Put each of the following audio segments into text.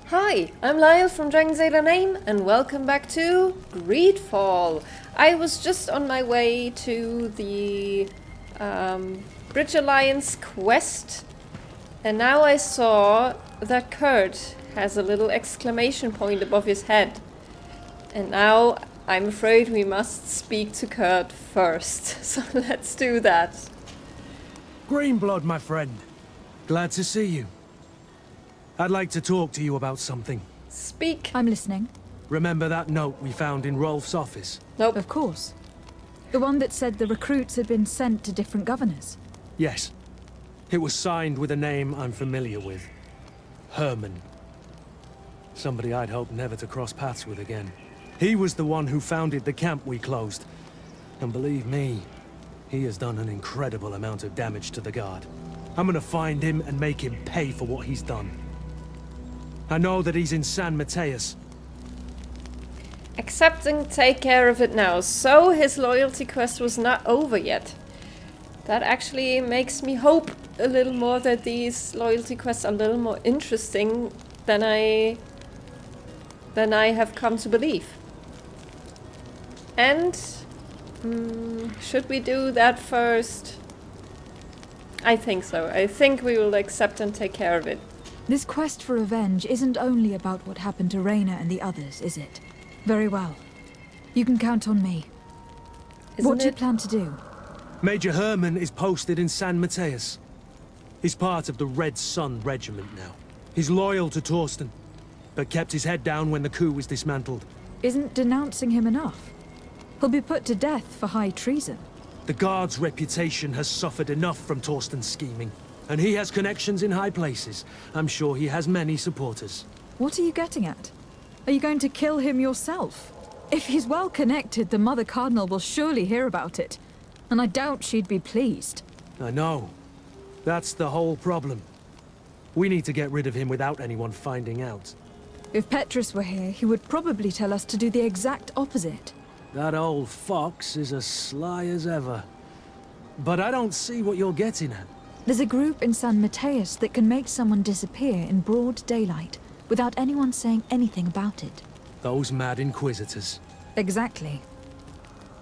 Hi, I'm Lyle from DragonsAteOurName and welcome back to Greedfall. I was just on my way to the Bridge Alliance quest and now I saw that Kurt has a little exclamation point above his head. And now I'm afraid we must speak to Kurt first, so let's do that. Greenblood, my friend. Glad to see you. I'd like to talk to you about something. Speak. I'm listening. Remember that note we found in Rolf's office? Nope. Of course. The one that said the recruits had been sent to different governors. Yes. It was signed with a name I'm familiar with. Herman. Somebody I'd hoped never to cross paths with again. He was the one who founded the camp we closed. And believe me, he has done an incredible amount of damage to the Guard. I'm gonna find him and make him pay for what he's done. I know that he's in San Mateus. Accept and take care of it now. So his loyalty quest was not over yet. That actually makes me hope a little more that these loyalty quests are a little more interesting than I have come to believe. And should we do that first? I think so. I think we will accept and take care of it. This quest for revenge isn't only about what happened to Raina and the others, is it? Very well. You can count on me. What do you plan to do? Major Herman is posted in San Mateus. He's part of the Red Sun Regiment now. He's loyal to Torsten, but kept his head down when the coup was dismantled. Isn't denouncing him enough? He'll be put to death for high treason. The Guard's reputation has suffered enough from Torsten's scheming. And he has connections in high places. I'm sure he has many supporters. What are you getting at? Are you going to kill him yourself? If he's well connected, the Mother Cardinal will surely hear about it. And I doubt she'd be pleased. I know. That's the whole problem. We need to get rid of him without anyone finding out. If Petrus were here, he would probably tell us to do the exact opposite. That old fox is as sly as ever. But I don't see what you're getting at. There's a group in San Mateus that can make someone disappear in broad daylight without anyone saying anything about it. Those mad Inquisitors. Exactly.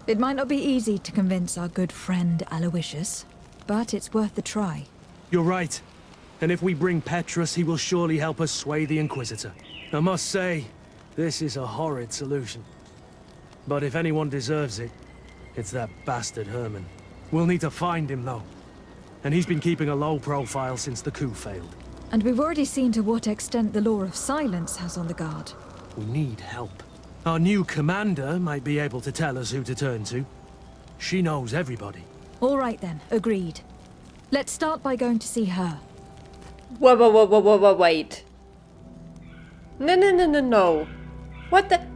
It might not be easy to convince our good friend Aloysius, but it's worth a try. You're right. And if we bring Petrus, he will surely help us sway the Inquisitor. I must say, this is a horrid solution. But if anyone deserves it, it's that bastard Herman. We'll need to find him, though. And he's been keeping a low profile since the coup failed. And we've already seen to what extent the law of silence has on the Guard. We need help. Our new commander might be able to tell us who to turn to. She knows everybody. All right then, agreed. Let's start by going to see her. Wait. No. What the?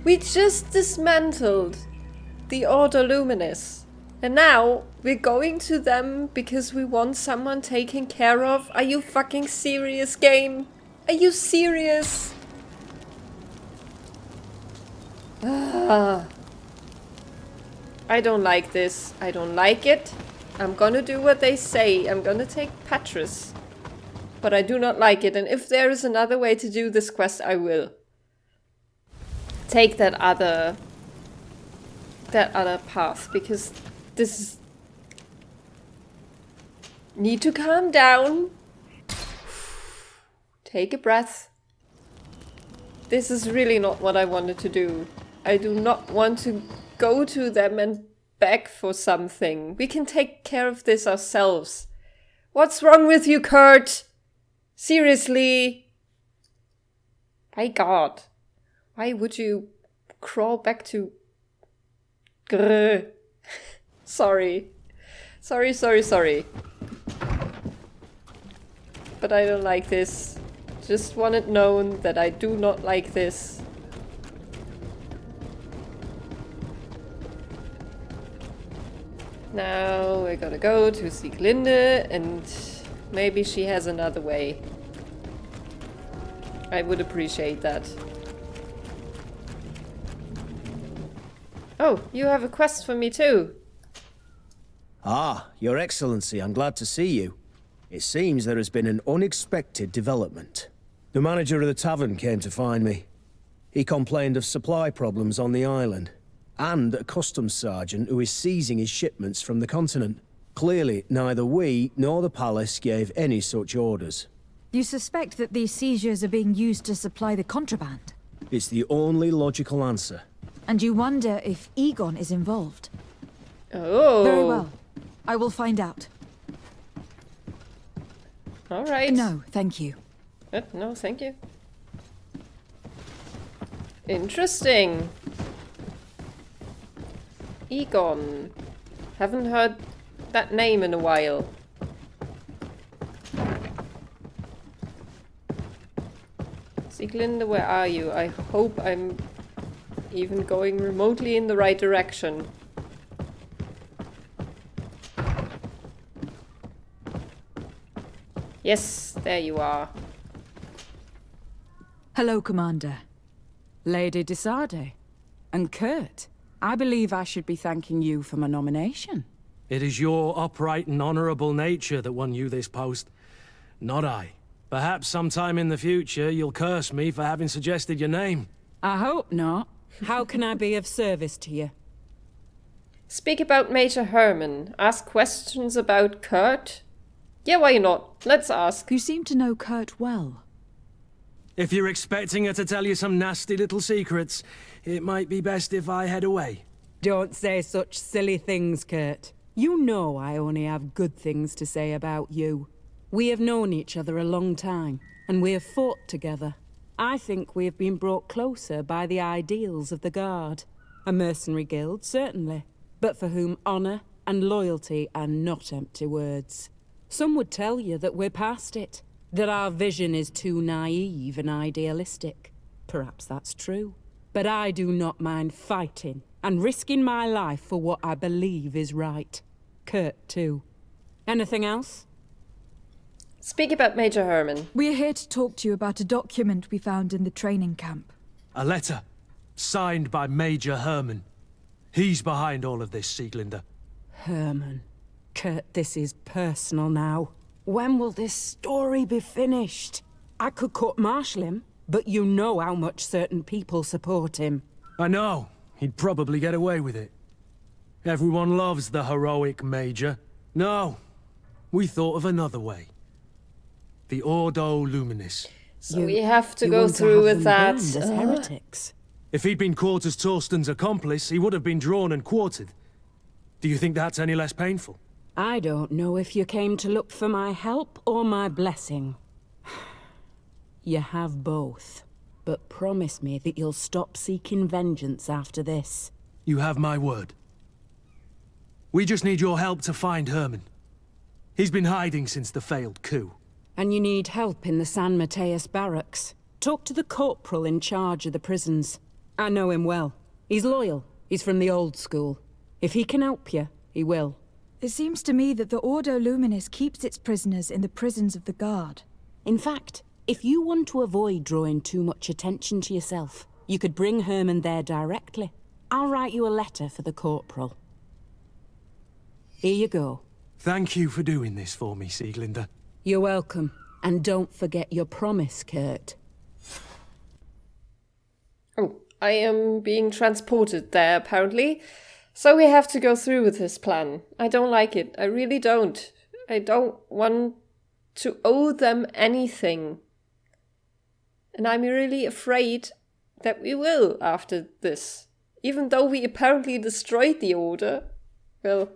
We just dismantled the Order Luminis. And now we're going to them because we want someone taken care of? Are you fucking serious, game? Are you serious? I don't like this. I don't like it. I'm gonna do what they say. I'm gonna take Petrus. But I do not like it. And if there is another way to do this quest, I will. Take that other path, because this is... Need to calm down. Take a breath. This is really not what I wanted to do. I do not want to go to them and beg for something. We can take care of this ourselves. What's wrong with you, Kurt? Seriously? My God. Why would you crawl back to... Grr. Sorry. Sorry. But I don't like this. Just want it known that I do not like this. Now we're gonna go to Sieglinde and maybe she has another way. I would appreciate that. Oh, you have a quest for me too. Ah, Your Excellency, I'm glad to see you. It seems there has been an unexpected development. The manager of the tavern came to find me. He complained of supply problems on the island, and a customs sergeant who is seizing his shipments from the continent. Clearly, neither we nor the palace gave any such orders. You suspect that these seizures are being used to supply the contraband? It's the only logical answer. And you wonder if Egon is involved? Oh. Very well. I will find out. All right. No, thank you. No, thank you. Interesting. Egon. Haven't heard that name in a while. Sieglinde, where are you? I hope I'm even going remotely in the right direction. Yes, there you are. Hello, Commander. Lady Desade. And Kurt, I believe I should be thanking you for my nomination. It is your upright and honorable nature that won you this post, not I. Perhaps sometime in the future you'll curse me for having suggested your name. I hope not. How can I be of service to you? Speak about Major Herman. Ask questions about Kurt. Yeah, why not? Let's ask. You seem to know Kurt well. If you're expecting her to tell you some nasty little secrets, it might be best if I head away. Don't say such silly things, Kurt. You know I only have good things to say about you. We have known each other a long time, and we have fought together. I think we have been brought closer by the ideals of the Guard. A mercenary guild, certainly, but for whom honor and loyalty are not empty words. Some would tell you that we're past it, that our vision is too naive and idealistic. Perhaps that's true. But I do not mind fighting and risking my life for what I believe is right. Kurt, too. Anything else? Speak about Major Herman. We're here to talk to you about a document we found in the training camp. A letter, signed by Major Herman. He's behind all of this, Sieglinde. Herman. Kurt, this is personal now. When will this story be finished? I could court-martial him, but you know how much certain people support him. I know. He'd probably get away with it. Everyone loves the heroic Major. No, we thought of another way. The Ordo Luminis. So we have to go through with that. As heretics. If he'd been caught as Torsten's accomplice, he would have been drawn and quartered. Do you think that's any less painful? I don't know if you came to look for my help or my blessing. You have both. But promise me that you'll stop seeking vengeance after this. You have my word. We just need your help to find Herman. He's been hiding since the failed coup. And you need help in the San Mateus barracks. Talk to the corporal in charge of the prisons. I know him well. He's loyal. He's from the old school. If he can help you, he will. It seems to me that the Ordo Luminis keeps its prisoners in the prisons of the Guard. In fact, if you want to avoid drawing too much attention to yourself, you could bring Herman there directly. I'll write you a letter for the corporal. Here you go. Thank you for doing this for me, Sieglinde. You're welcome. And don't forget your promise, Kurt. Oh, I am being transported there, apparently. So we have to go through with this plan. I don't like it. I really don't. I don't want to owe them anything. And I'm really afraid that we will after this. Even though we apparently destroyed the Order. Well...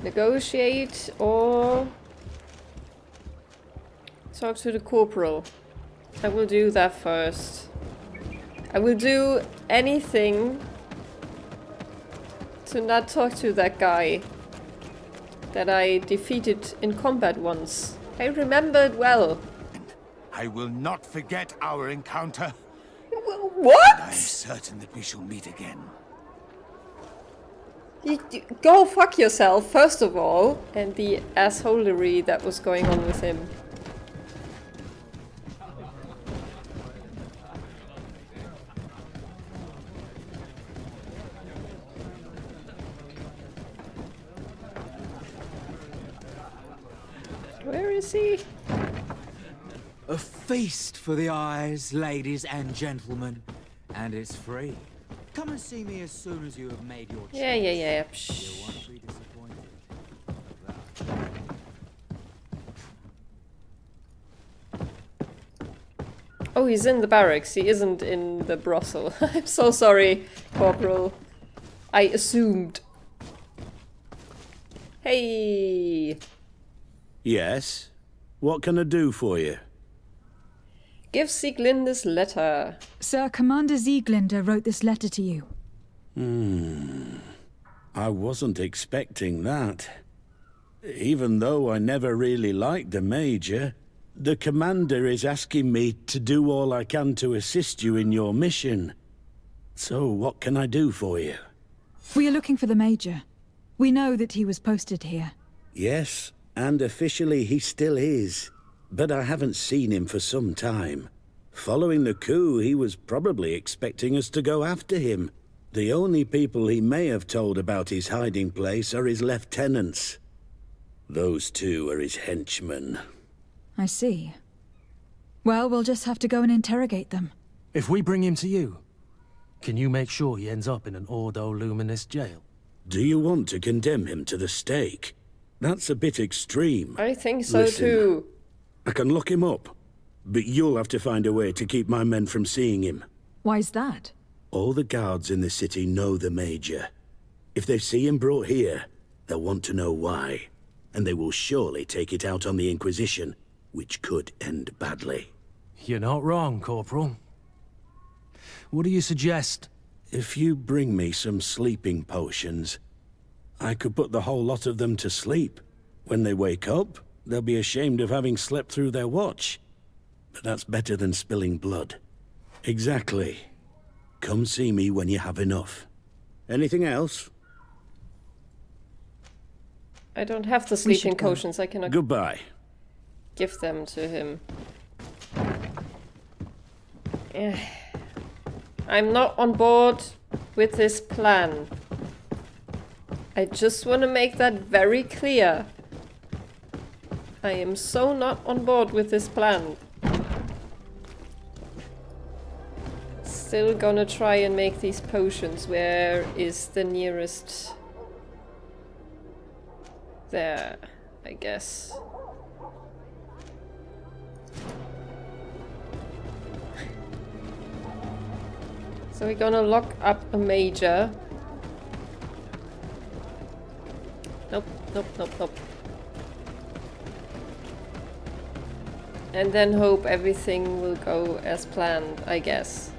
negotiate or talk to the corporal. I will do that first. I will do anything to not talk to that guy that I defeated in combat once. I remember it well. I will not forget our encounter. What? I am certain that we shall meet again. Go fuck yourself, first of all, and the assholery that was going on with him. is he? A feast for the eyes, ladies and gentlemen. And it's free. Come and see me as soon as you have made your choice. Yeah. You Psh. won't be disappointed. Oh, he's in the barracks. He isn't in the brothel. I'm so sorry, Corporal. I assumed. Hey! Yes? What can I do for you? Give Sieglinde's letter. Sir, Commander Sieglinde wrote this letter to you. I wasn't expecting that. Even though I never really liked the Major, the Commander is asking me to do all I can to assist you in your mission. So what can I do for you? We are looking for the Major. We know that he was posted here. Yes, and officially he still is. But I haven't seen him for some time. Following the coup, he was probably expecting us to go after him. The only people he may have told about his hiding place are his lieutenants. Those two are his henchmen. I see. Well, we'll just have to go and interrogate them. If we bring him to you, can you make sure he ends up in an Ordo Luminous jail? Do you want to condemn him to the stake? That's a bit extreme. I think so Listen, too. I can lock him up, but you'll have to find a way to keep my men from seeing him. Why's that? All the guards in the city know the Major. If they see him brought here, they'll want to know why. And they will surely take it out on the Inquisition, which could end badly. You're not wrong, Corporal. What do you suggest? If you bring me some sleeping potions, I could put the whole lot of them to sleep. When they wake up, they'll be ashamed of having slept through their watch. But that's better than spilling blood. Exactly. Come see me when you have enough. Anything else? I don't have the We should sleeping go. potions. I cannot Goodbye. give them to him. Eh. I'm not on board with this plan. I just want to make that very clear. I am so not on board with this plan. Still gonna try and make these potions. Where is the nearest? There, I guess. So we're gonna lock up a Major. Nope. And then hope everything will go as planned, I guess.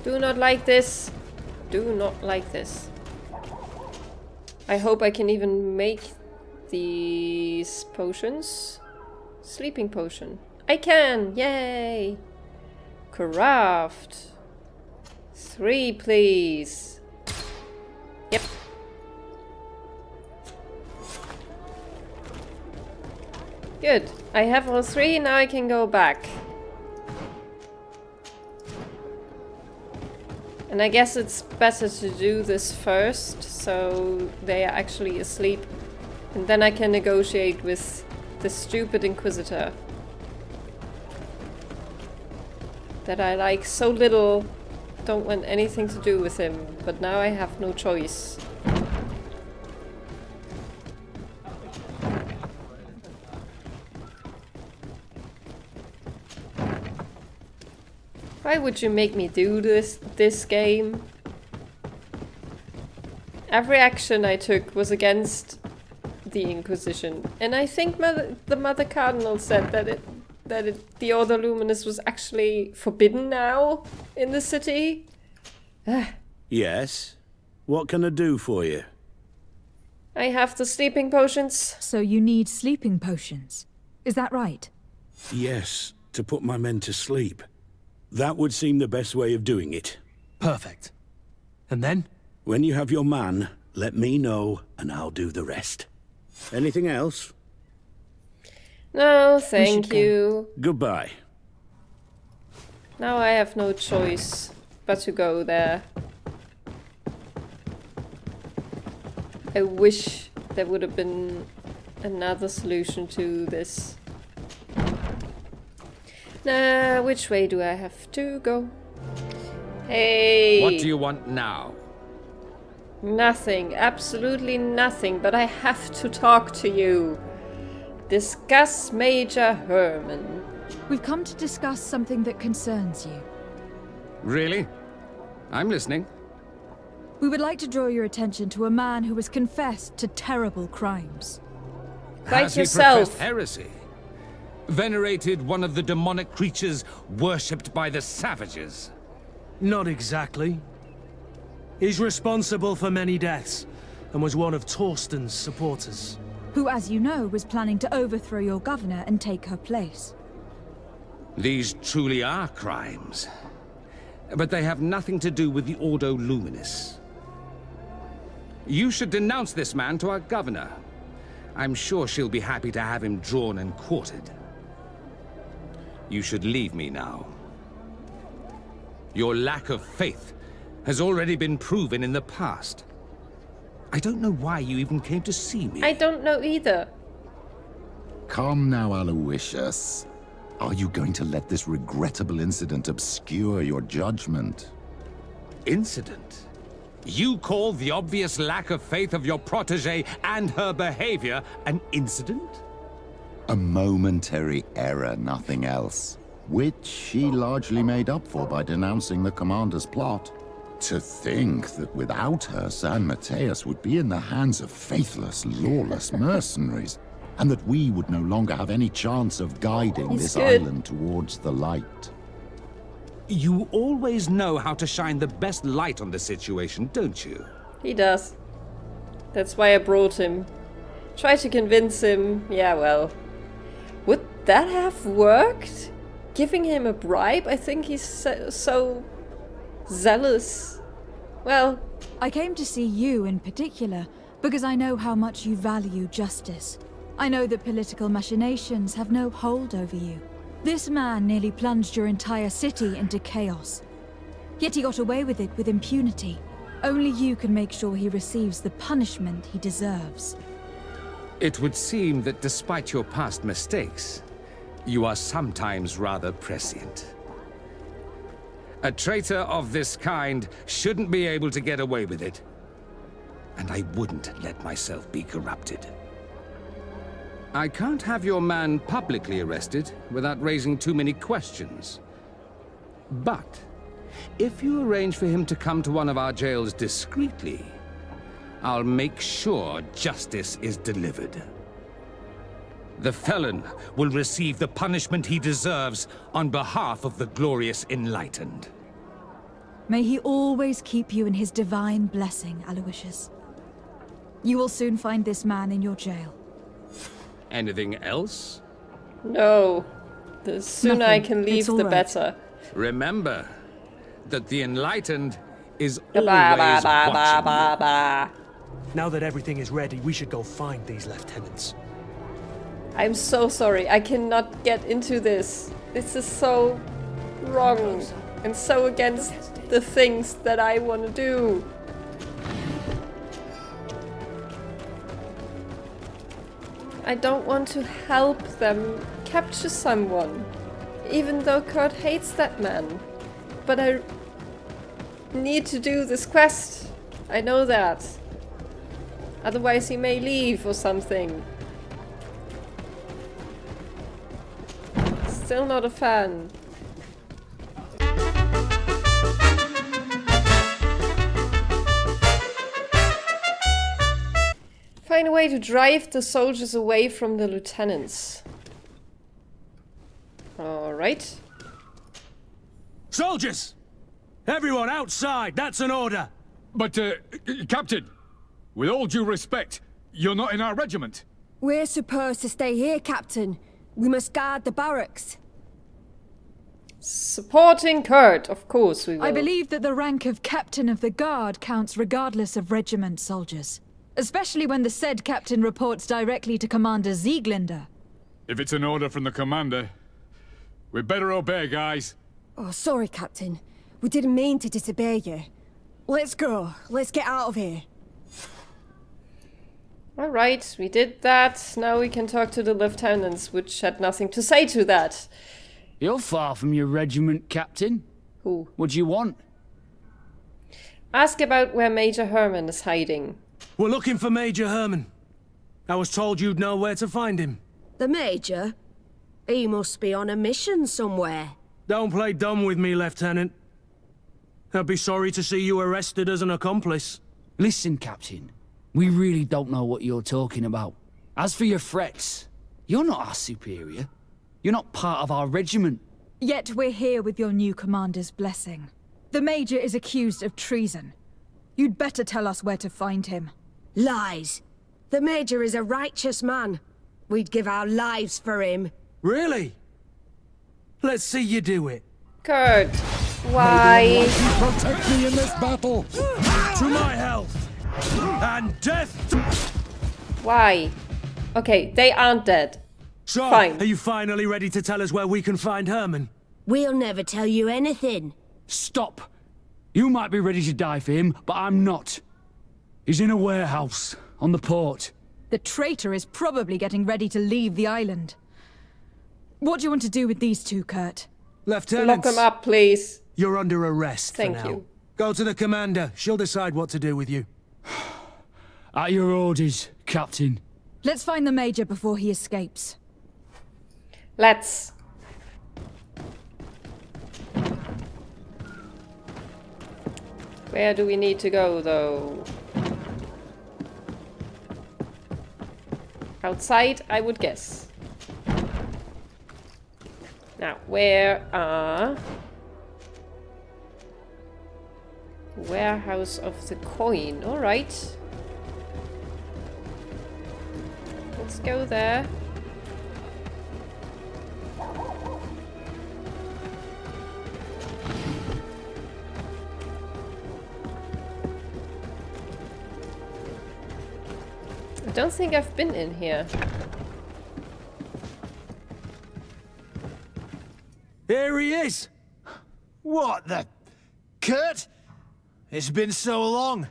Do not like this. Do not like this. I hope I can even make these potions. Sleeping potion. I can! Yay! Craft. 3, please. Yep. Good. I have all 3, now I can go back. And I guess it's better to do this first, so they are actually asleep. And then I can negotiate with the stupid Inquisitor that I like so little. Don't want anything to do with him, but now I have no choice. Why would you make me do this game? Every action I took was against the Inquisition, and I think the Mother Cardinal said that the Order Luminous was actually forbidden now in the city. Yes? What can I do for you? I have the sleeping potions. So you need sleeping potions. Is that right? Yes, to put my men to sleep. That would seem the best way of doing it. Perfect. And then? When you have your man, let me know and I'll do the rest. Anything else? No, thank you. Goodbye. Now I have no choice but to go there. I wish there would have been another solution to this. Now, which way do I have to go? Hey! What do you want now? Nothing, absolutely nothing, but I have to talk to you. Discuss Major Herman. We've come to discuss something that concerns you. Really? I'm listening. We would like to draw your attention to a man who has confessed to terrible crimes. Fight Has he yourself. professed heresy? Venerated one of the demonic creatures worshipped by the savages? Not exactly. He's responsible for many deaths, and was one of Torsten's supporters. Who, as you know, was planning to overthrow your governor and take her place. These truly are crimes. But they have nothing to do with the Ordo Luminis. You should denounce this man to our governor. I'm sure she'll be happy to have him drawn and quartered. You should leave me now. Your lack of faith has already been proven in the past. I don't know why you even came to see me. I don't know either. Calm now, Aloysius. Are you going to let this regrettable incident obscure your judgment? Incident? You call the obvious lack of faith of your protégé and her behavior an incident? A momentary error, nothing else. Which she largely made up for by denouncing the commander's plot. To think that without her, San Mateus would be in the hands of faithless, lawless mercenaries, and that we would no longer have any chance of guiding this island towards the light. You always know how to shine the best light on the situation, don't you? He does. That's why I brought him. Try to convince him. Yeah, well. Would that have worked? Giving him a bribe? I think he's so zealous. Well, I came to see you in particular because I know how much you value justice. I know that political machinations have no hold over you. This man nearly plunged your entire city into chaos. Yet he got away with it with impunity. Only you can make sure he receives the punishment he deserves. It would seem that despite your past mistakes, you are sometimes rather prescient. A traitor of this kind shouldn't be able to get away with it. And I wouldn't let myself be corrupted. I can't have your man publicly arrested without raising too many questions. But if you arrange for him to come to one of our jails discreetly, I'll make sure justice is delivered. The felon will receive the punishment he deserves on behalf of the glorious Enlightened. May he always keep you in his divine blessing, Aloysius. You will soon find this man in your jail. Anything else? no. The sooner I Nothing. can It's leave, all the right. better. Remember that the Enlightened is Ba, always ba, ba, ba, watching ba, you. ba. Now that everything is ready, we should go find these lieutenants. I'm so sorry. I cannot get into this. This is so wrong and so against the things that I want to do. I don't want to help them capture someone, even though Kurt hates that man. But I need to do this quest. I know that. Otherwise he may leave or something. Still not a fan. Find a way to drive the soldiers away from the lieutenants. Alright. Soldiers! Everyone outside! That's an order! But, Captain, with all due respect, you're not in our regiment. We're supposed to stay here, Captain. We must guard the barracks. Supporting Kurt, of course we will. I believe that the rank of Captain of the Guard counts regardless of regiment soldiers. Especially when the said captain reports directly to Commander Sieglinder. If it's an order from the commander, we'd better obey, guys. Oh, sorry, Captain. We didn't mean to disobey you. Let's go. Let's get out of here. Alright, we did that. Now we can talk to the lieutenants, which had nothing to say to that. You're far from your regiment, Captain. Who? What do you want? Ask about where Major Herman is hiding. We're looking for Major Herman. I was told you'd know where to find him. The Major? He must be on a mission somewhere. Don't play dumb with me, Lieutenant. I'd be sorry to see you arrested as an accomplice. Listen, Captain. We really don't know what you're talking about. As for your threats, you're not our superior. You're not part of our regiment. Yet we're here with your new commander's blessing. The Major is accused of treason. You'd better tell us where to find him. Lies. The Major is a righteous man. We'd give our lives for him. Really? Let's see you do it. Kurt, why? Protect me in this battle. To my health and death. Why? Okay, they aren't dead. So, Fine. Are you finally ready to tell us where we can find Herman? We'll never tell you anything. Stop! You might be ready to die for him, but I'm not. He's in a warehouse, on the port. The traitor is probably getting ready to leave the island. What do you want to do with these two, Kurt? Lieutenant, Lock them up, please. You're under arrest Thank for now. you. Go to the commander. She'll decide what to do with you. At your orders, Captain. Let's find the Major before he escapes. Let's. Where do we need to go, though? Outside, I would guess. Now, where are... Warehouse of the coin. Alright. Let's go there. I don't think I've been in here. Here he is! What the... Kurt? It's been so long.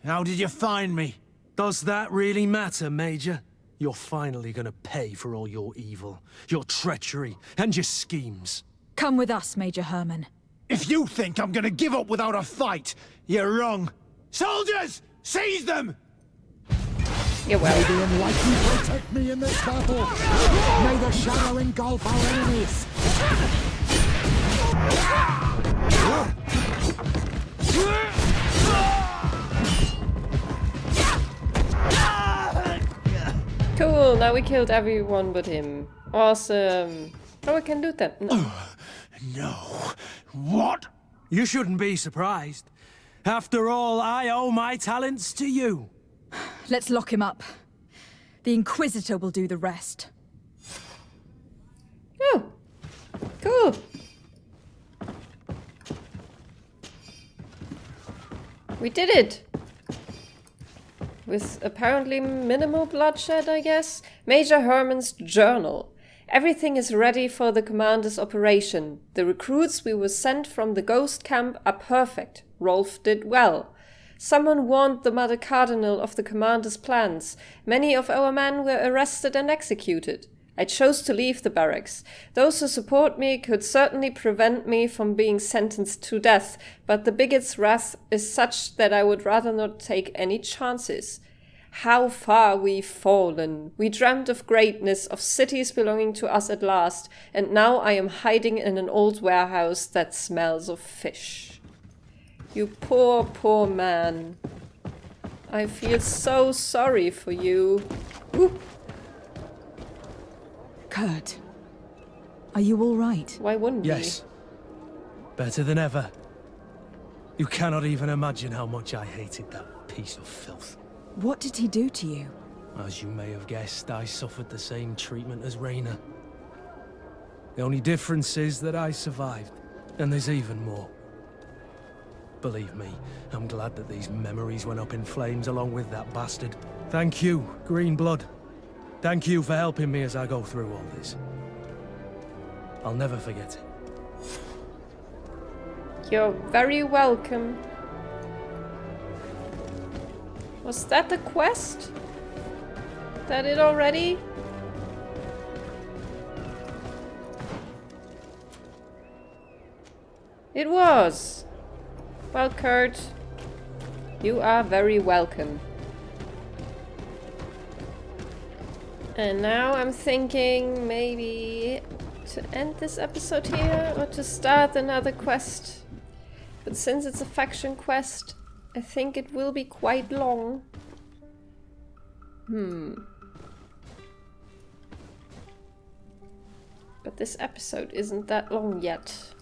How did you find me? Does that really matter, Major? You're finally gonna pay for all your evil, your treachery, and your schemes. Come with us, Major Herman. If you think I'm gonna give up without a fight, you're wrong. Soldiers! Seize them! Yeah, well. May the enlightened protect me in this battle. May the shadow engulf our enemies. Cool, now we killed everyone but him. Awesome. Oh, we can do that. No. No. What? You shouldn't be surprised. After all, I owe my talents to you. Let's lock him up. The Inquisitor will do the rest. Oh, cool. We did it. With apparently minimal bloodshed, I guess. Major Herman's journal. Everything is ready for the commander's operation. The recruits we were sent from the ghost camp are perfect. Rolf did well. Someone warned the Mother Cardinal of the commander's plans. Many of our men were arrested and executed. I chose to leave the barracks. Those who support me could certainly prevent me from being sentenced to death, but the bigot's wrath is such that I would rather not take any chances. How far we've fallen. We dreamt of greatness, of cities belonging to us at last, and now I am hiding in an old warehouse that smells of fish. You poor, poor man. I feel so sorry for you. Ooh. Kurt, are you all right? Why wouldn't Yes. Better than ever. You cannot even imagine how much I hated that piece of filth. What did he do to you? As you may have guessed, I suffered the same treatment as Raina. The only difference is that I survived, and there's even more. Believe me, I'm glad that these memories went up in flames along with that bastard. Thank you, Green Blood. Thank you for helping me as I go through all this. I'll never forget it. You're very welcome. Was that the quest? That it already? It was. Well, Kurt, you are very welcome. And now I'm thinking maybe to end this episode here or to start another quest. But since it's a faction quest, I think it will be quite long. But this episode isn't that long yet.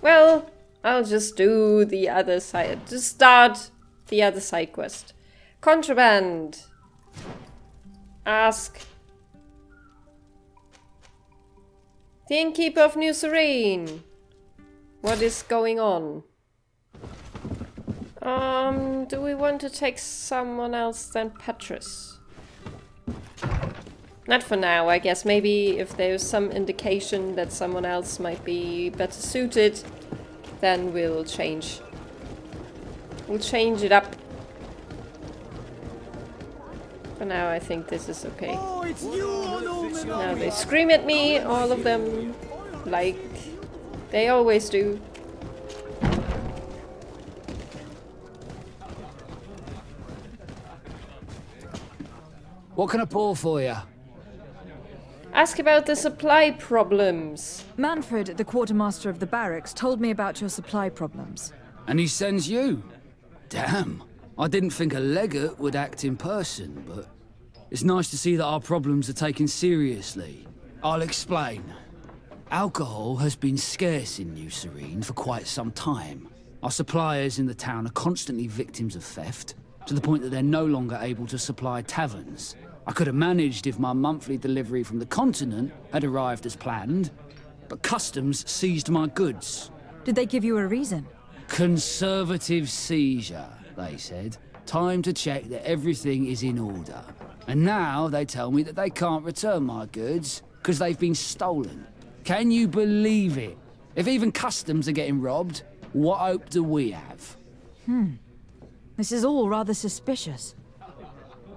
Well, I'll just do the other side. Just start the other side quest. Contraband. Ask the Innkeeper of New Serene. What is going on? Do we want to take someone else than Petrus? Not for now, I guess. Maybe if there's some indication that someone else might be better suited, then we'll change. We'll change it up. For now, I think this is okay. Now they scream at me, all of them, like they always do. What can I pour for you? Ask about the supply problems. Manfred, the quartermaster of the barracks, told me about your supply problems. And he sends you? Damn. I didn't think a legate would act in person, but it's nice to see that our problems are taken seriously. I'll explain. Alcohol has been scarce in New Serene for quite some time. Our suppliers in the town are constantly victims of theft, to the point that they're no longer able to supply taverns. I could have managed if my monthly delivery from the continent had arrived as planned, but customs seized my goods. Did they give you a reason? Conservative seizure, they said. Time to check that everything is in order. And now they tell me that they can't return my goods because they've been stolen. Can you believe it? If even customs are getting robbed, what hope do we have? This is all rather suspicious.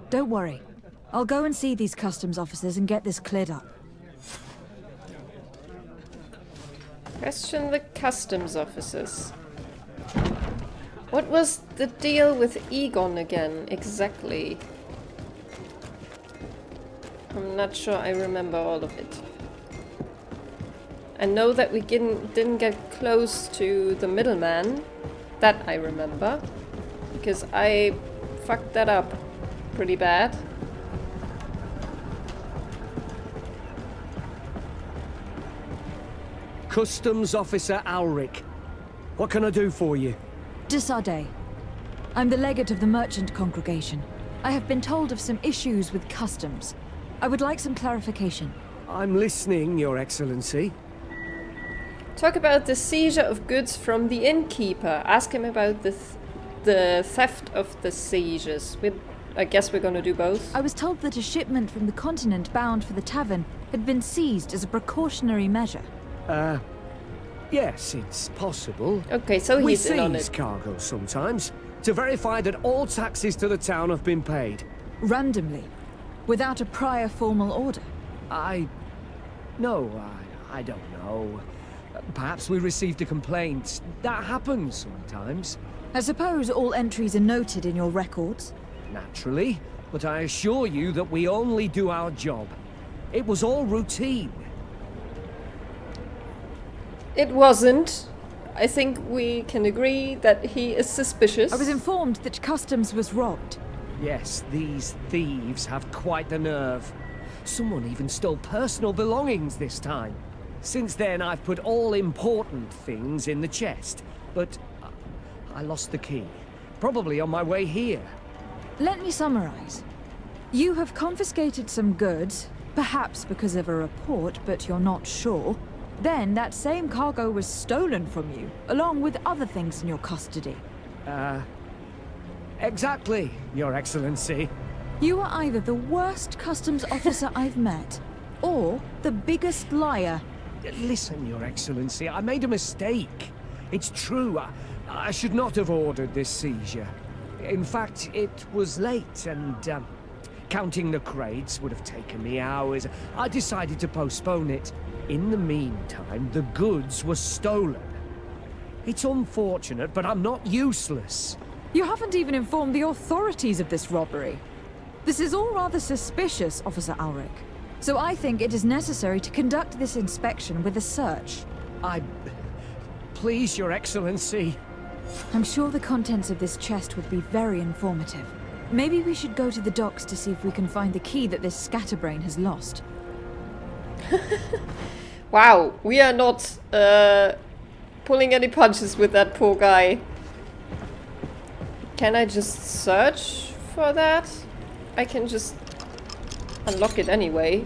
Don't worry. I'll go and see these customs officers and get this cleared up. Question the customs officers. What was the deal with Egon again, exactly? I'm not sure I remember all of it. I know that we didn't get close to the middleman. That I remember. Because I fucked that up pretty bad. Customs Officer Alric. What can I do for you? Desade. I'm the legate of the merchant congregation. I have been told of some issues with customs. I would like some clarification. I'm listening, Your Excellency. Talk about the seizure of goods from the innkeeper. Ask him about the theft of the seizures. I guess we're gonna do both. I was told that a shipment from the continent bound for the tavern had been seized as a precautionary measure. Yes, it's possible. Okay, so he's in on it. We seize cargo sometimes, to verify that all taxes to the town have been paid. Randomly? Without a prior formal order? No, I don't know. Perhaps we received a complaint. That happens sometimes. I suppose all entries are noted in your records? Naturally, but I assure you that we only do our job. It was all routine. It wasn't. I think we can agree that he is suspicious. I was informed that customs was robbed. Yes, these thieves have quite the nerve. Someone even stole personal belongings this time. Since then, I've put all important things in the chest, but I lost the key. Probably on my way here. Let me summarize. You have confiscated some goods, perhaps because of a report, but you're not sure. Then that same cargo was stolen from you, along with other things in your custody. Exactly, Your Excellency. You are either the worst customs officer I've met, or the biggest liar. Listen, Your Excellency, I made a mistake. It's true. I should not have ordered this seizure. In fact, it was late and counting the crates would have taken me hours. I decided to postpone it. In the meantime, the goods were stolen. It's unfortunate, but I'm not useless. You haven't even informed the authorities of this robbery. This is all rather suspicious, Officer Ulrich. So I think it is necessary to conduct this inspection with a search. Please, Your Excellency. I'm sure the contents of this chest would be very informative. Maybe we should go to the docks to see if we can find the key that this scatterbrain has lost. Wow, we are not pulling any punches with that poor guy. Can I just search for that? I can just unlock it anyway.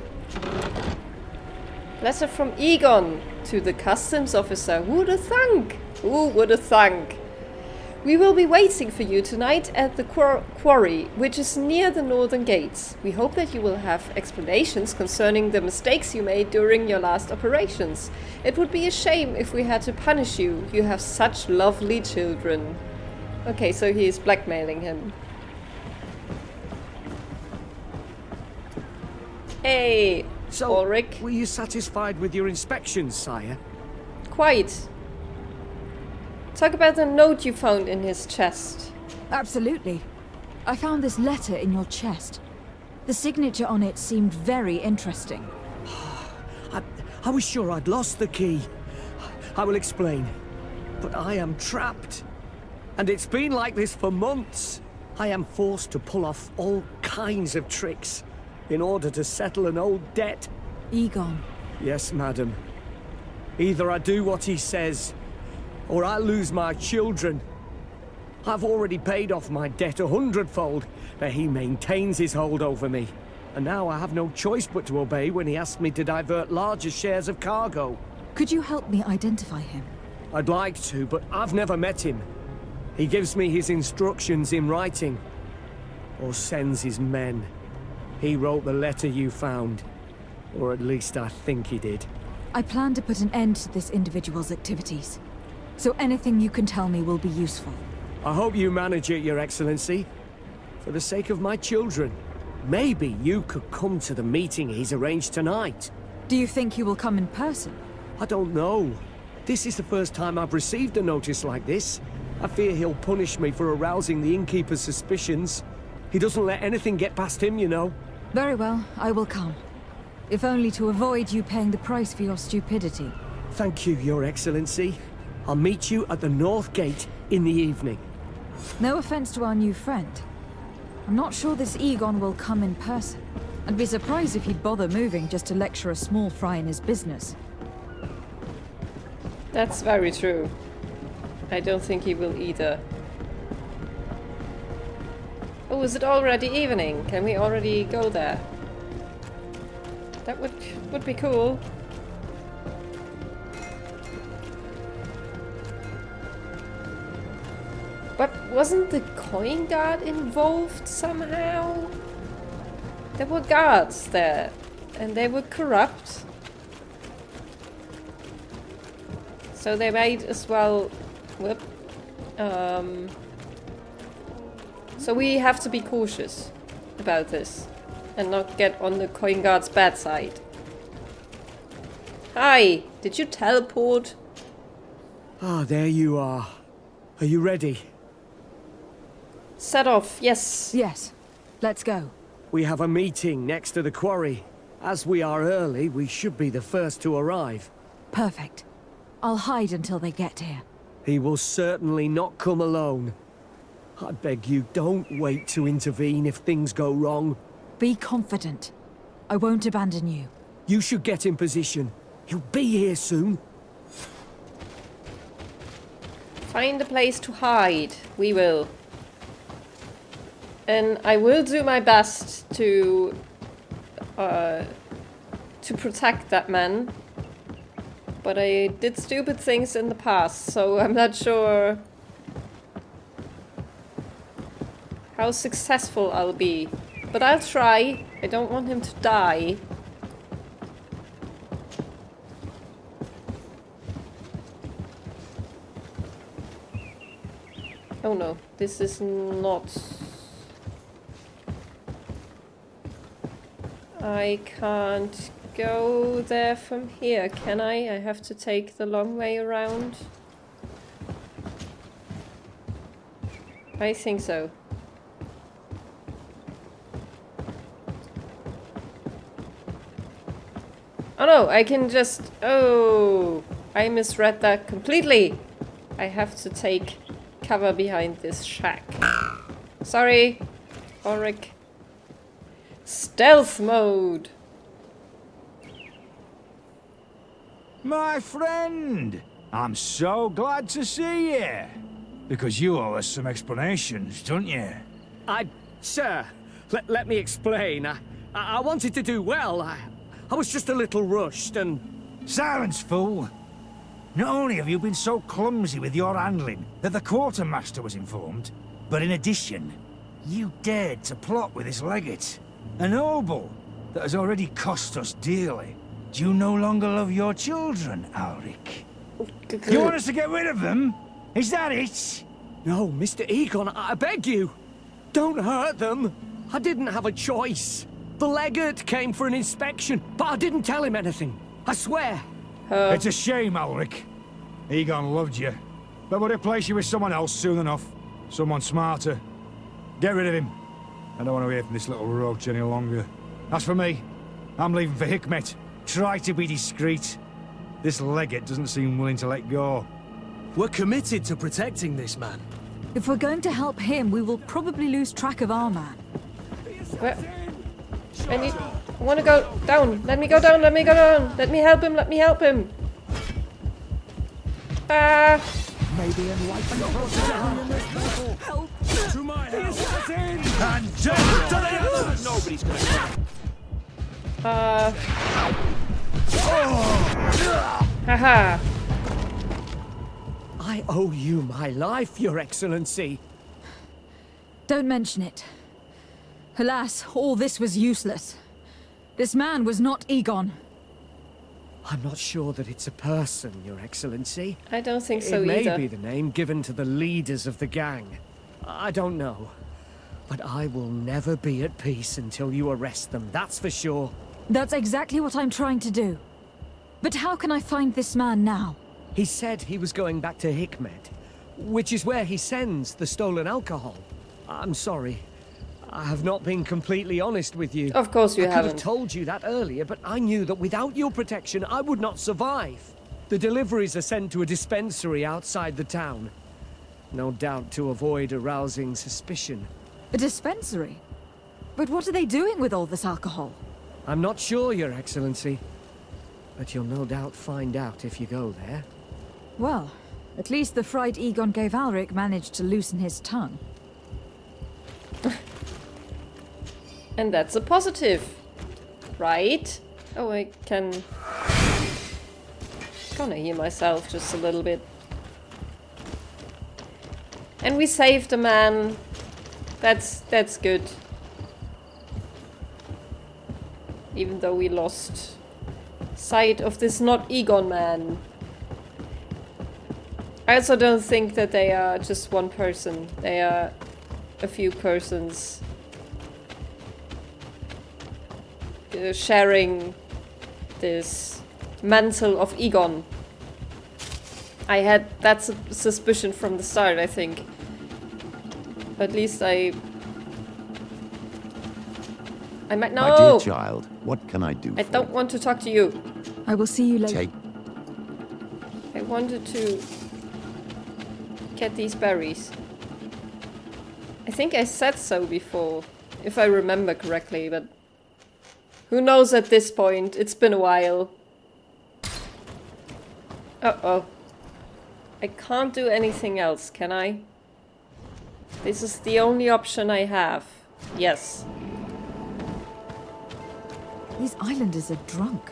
Letter from Egon to the customs officer. Who'd have thunk? Who would have thunk? We will be waiting for you tonight at the quarry, which is near the northern gates. We hope that you will have explanations concerning the mistakes you made during your last operations. It would be a shame if we had to punish you. You have such lovely children. Okay, so he is blackmailing him. Hey, so, Ulrich. Were you satisfied with your inspections, sire? Quite. Talk about the note you found in his chest. Absolutely. I found this letter in your chest. The signature on it seemed very interesting. I was sure I'd lost the key. I will explain. But I am trapped. And it's been like this for months. I am forced to pull off all kinds of tricks in order to settle an old debt. Egon. Yes, madam. Either I do what he says, or I lose my children. I've already paid off my debt 100-fold, but he maintains his hold over me. And now I have no choice but to obey when he asks me to divert larger shares of cargo. Could you help me identify him? I'd like to, but I've never met him. He gives me his instructions in writing, or sends his men. He wrote the letter you found, or at least I think he did. I plan to put an end to this individual's activities, so anything you can tell me will be useful. I hope you manage it, Your Excellency. For the sake of my children, maybe you could come to the meeting he's arranged tonight. Do you think he will come in person? I don't know. This is the first time I've received a notice like this. I fear he'll punish me for arousing the innkeeper's suspicions. He doesn't let anything get past him, you know. Very well, I will come. If only to avoid you paying the price for your stupidity. Thank you, Your Excellency. I'll meet you at the North Gate in the evening. No offense to our new friend. I'm not sure this Egon will come in person. I'd be surprised if he'd bother moving just to lecture a small fry in his business. That's very true. I don't think he will either. Oh, is it already evening? Can we already go there? That would be cool. But wasn't the coin guard involved somehow? There were guards there, and they were corrupt. So they might as well... Whoop. So we have to be cautious about this and not get on the coin guard's bad side. Hi, did you teleport? Ah, there you are. Are you ready? Set off, yes. Yes, let's go. We have a meeting next to the quarry. As we are early, we should be the first to arrive. Perfect. I'll hide until they get here. He will certainly not come alone. I beg you, don't wait to intervene if things go wrong. Be confident. I won't abandon you. You should get in position. He'll be here soon. Find a place to hide. We will. And I will do my best to protect that man. But I did stupid things in the past, so I'm not sure how successful I'll be. But I'll try. I don't want him to die. Oh no, this is not... I can't go there from here, can I? I have to take the long way around. I think so. Oh no, I can just... Oh, I misread that completely. I have to take cover behind this shack. Sorry, Ulrich. Stealth mode. My friend, I'm so glad to see you. Because you owe us some explanations, don't you? Sir, let me explain. I wanted to do well. I was just a little rushed and... Silence, fool! Not only have you been so clumsy with your handling that the quartermaster was informed, but in addition, you dared to plot with his legate. A noble that has already cost us dearly. Do you no longer love your children, Ulrich? You want us to get rid of them? Is that it? No, Mr. Egon, I beg you. Don't hurt them. I didn't have a choice. The legate came for an inspection, but I didn't tell him anything. I swear. It's a shame, Ulrich. Egon loved you, but would replace you with someone else soon enough. Someone smarter. Get rid of him. I don't want to hear from this little roach any longer. As for me, I'm leaving for Hikmet. Try to be discreet. This legate doesn't seem willing to let go. We're committed to protecting this man. If we're going to help him, we will probably lose track of our man. Where? I want to go down. Let me go down. Let me go down. Let me help him. Let me help him. Maybe enlightened Help to my help. And jump to the others! Nobody's gonna... Haha. I owe you my life, Your Excellency. Don't mention it. Alas, all this was useless. This man was not Egon. I'm not sure that it's a person, Your Excellency. I don't think so either. It may either. be the name given to the leaders of the gang. I don't know. But I will never be at peace until you arrest them, that's for sure. That's exactly what I'm trying to do. But how can I find this man now? He said he was going back to Hikmet, which is where he sends the stolen alcohol. I'm sorry. I have not been completely honest with you. Of course you I could haven't. have told you that earlier, but I knew that without your protection, I would not survive. The deliveries are sent to a dispensary outside the town. No doubt to avoid arousing suspicion. A dispensary? But what are they doing with all this alcohol? I'm not sure, Your Excellency. But you'll no doubt find out if you go there. Well, at least the fright Egon gave Alric managed to loosen his tongue. And that's a positive, right? Oh, I can... Gonna heal myself just a little bit. And we saved a man. That's good. Even though we lost sight of this not Egon man. I also don't think that they are just one person. They are a few persons sharing this mantle of Egon. I had that suspicion from the start, I think. At least I might know. My dear child, what can I do I don't want to talk to you. I will see you later. I wanted to get these berries. I think I said so before, if I remember correctly, but who knows at this point? It's been a while. Uh-oh. I can't do anything else, can I? This is the only option I have. Yes. These islanders are drunk.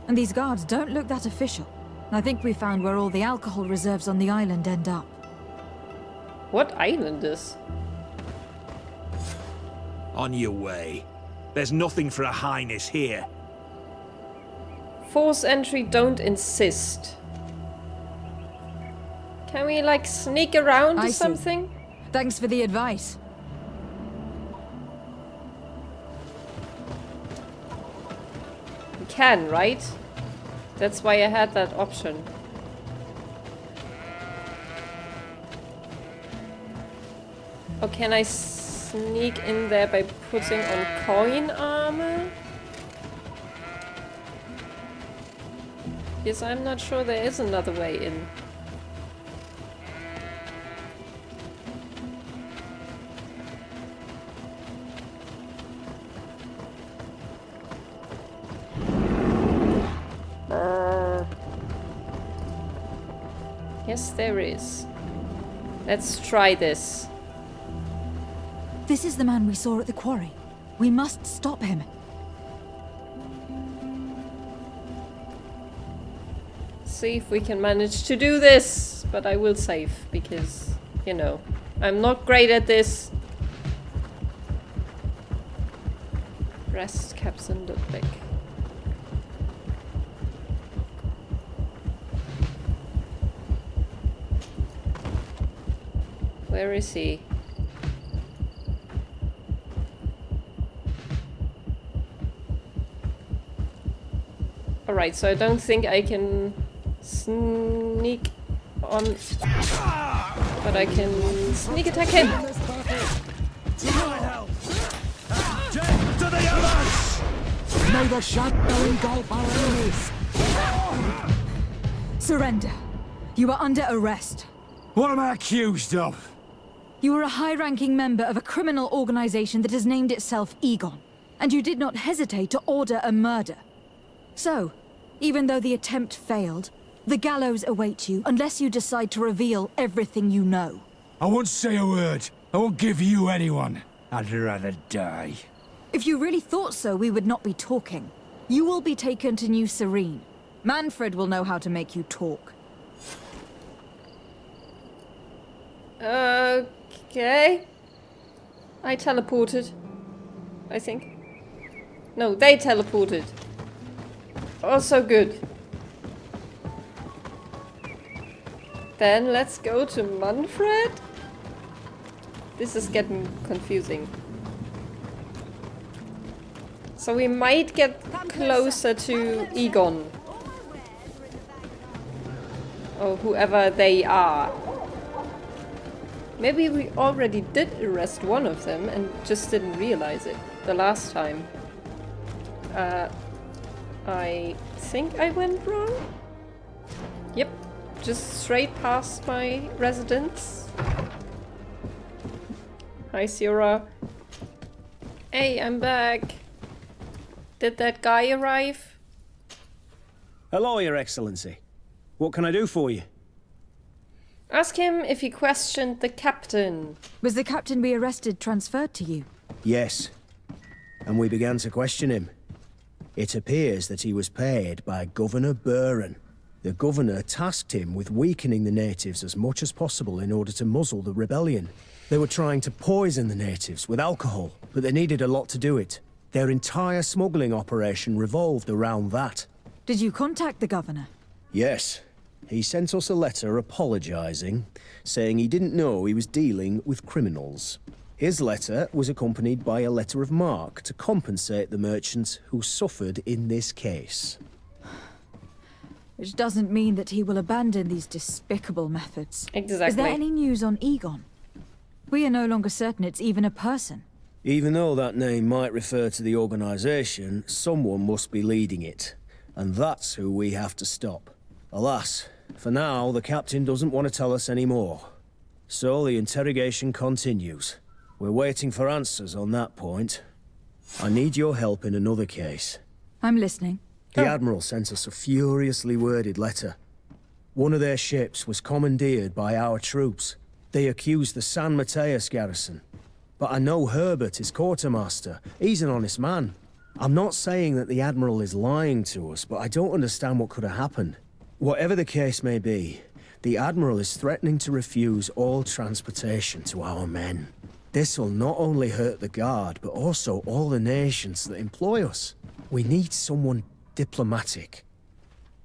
And these guards don't look that official. I think we found where all the alcohol reserves on the island end up. What islanders? On your way. There's nothing for a highness here. Force entry, don't insist. Can we, like, sneak around or I see. something? Thanks for the advice. We can, right? That's why I had that option. Or can I sneak in there by putting on coin armor? Yes, I'm not sure there is another way in. Yes, there is. Let's try this. This is the man we saw at the quarry. We must stop him. See if we can manage to do this. But I will save because, you know, I'm not great at this. Rest Captain Ludwig. Where is he? Alright, so I don't think I can sneak on, but I can sneak attack him. To the others! May the shadow engulf our enemies! Surrender. You are under arrest. What am I accused of? You are a high-ranking member of a criminal organization that has named itself Egon, and you did not hesitate to order a murder. So, even though the attempt failed, the gallows await you unless you decide to reveal everything you know. I won't say a word. I won't give you anyone. I'd rather die. If you really thought so, we would not be talking. You will be taken to New Serene. Manfred will know how to make you talk. Okay. I teleported. I think. No, they teleported. Also good. Then let's go to Manfred. This is getting confusing. So we might get closer to Egon. Or whoever they are. Maybe we already did arrest one of them and just didn't realize it the last time. I think I went wrong? Yep, just straight past my residence. Hi, Sierra. Hey, I'm back. Did that guy arrive? Hello, Your Excellency. What can I do for you? Ask him if he questioned the captain. Was the captain we arrested transferred to you? Yes. And we began to question him. It appears that he was paid by Governor Buren. The governor tasked him with weakening the natives as much as possible in order to muzzle the rebellion. They were trying to poison the natives with alcohol, but they needed a lot to do it. Their entire smuggling operation revolved around that. Did you contact the governor? Yes. He sent us a letter apologizing, saying he didn't know he was dealing with criminals. His letter was accompanied by a letter of marque to compensate the merchants who suffered in this case. Which doesn't mean that he will abandon these despicable methods. Exactly. Is there any news on Egon? We are no longer certain it's even a person. Even though that name might refer to the organization, someone must be leading it. And that's who we have to stop. Alas, for now, the captain doesn't want to tell us any more. So the interrogation continues. We're waiting for answers on that point. I need your help in another case. I'm listening. The Admiral sent us a furiously worded letter. One of their ships was commandeered by our troops. They accused the San Mateus garrison. But I know Herbert is quartermaster. He's an honest man. I'm not saying that the Admiral is lying to us, but I don't understand what could have happened. Whatever the case may be, the Admiral is threatening to refuse all transportation to our men. This will not only hurt the Guard, but also all the nations that employ us. We need someone diplomatic,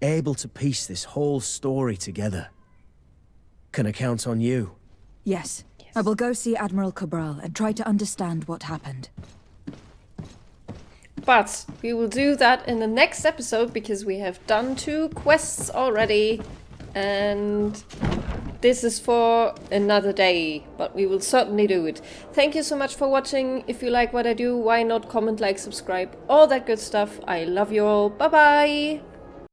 able to piece this whole story together. Can I count on you? Yes. I will go see Admiral Cabral and try to understand what happened. But we will do that in the next episode because we have done 2 quests already. And this is for another day, but we will certainly do it. Thank you so much for watching. If you like what I do, why not comment, like, subscribe, all that good stuff. I love you all. Bye bye!